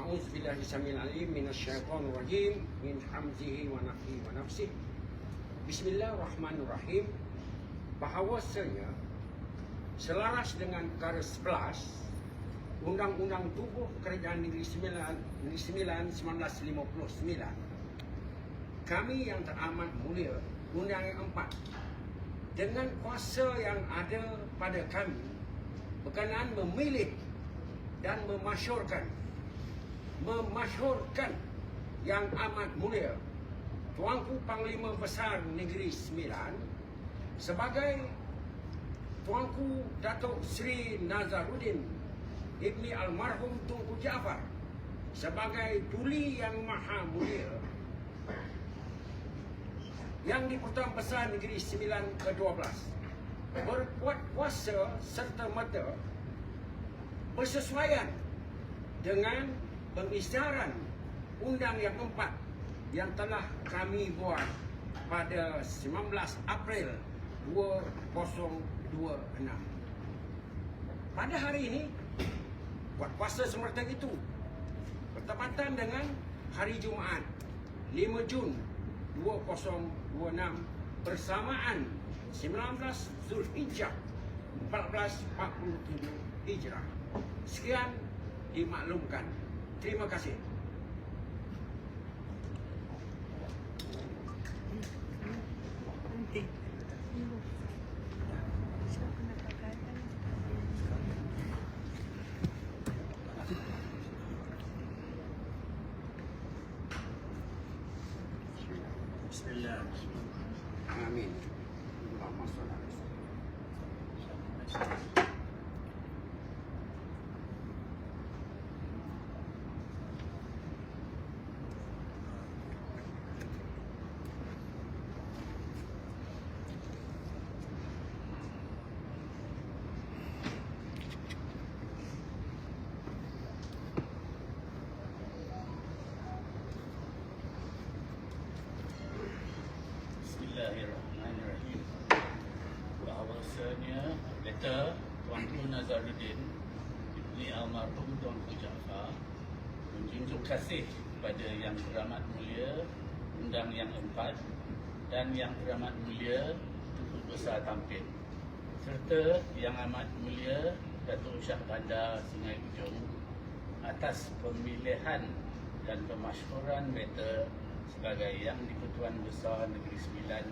A'udzubillahi samil alim minasyaitonir rajim min hamzihi wa nafthihi wa nafsihi. Bismillahirrahmanirrahim. Bahawasanya selaras dengan perkara 11 Undang-Undang Tubuh Kerajaan Negeri Sembilan 1959, kami yang teramat mulia, Undang yang 4, dengan kuasa yang ada pada kami berkenaan memilih dan memasyurkan yang amat mulia Tuanku Panglima Besar Negeri Sembilan sebagai Tuanku Datuk Seri Nazaruddin Ibni Almarhum Tunku Jaafar sebagai Tuli Yang Maha Mulia Yang di-Pertuan Besar Negeri Sembilan ke-12 berkuat kuasa serta merta bersesuaian dengan pengisytiharan Undang yang 4 yang telah kami buat pada 19 April 2026. Pada hari ini, buat kuasa semerta itu bertepatan dengan hari Jumaat 5 Jun 2026 bersamaan 19 Zulhijjah 1447 Hijrah. Sekian dimaklumkan. Terima kasih. Bismillah. Amin. Allahumma shalli alaihi wasallam. Bismillahirrahmanirrahim. Bahawasanya kata Tuanku Nazaruddin Ibni Almarhum Tunku Jaafar menjunjung kasih kepada Yang Teramat Mulia Undang yang 4 dan Yang Teramat Mulia Tunku Besar Tampin serta Yang Amat Mulia Datuk Shah Bandar Sungai Ujong atas pemilihan dan pemasyhuran mereka sebagai Yang di-Pertuan Besar Negeri Sembilan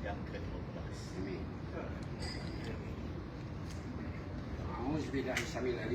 yang ke-12. Amin. A'udzubillahi samil alim.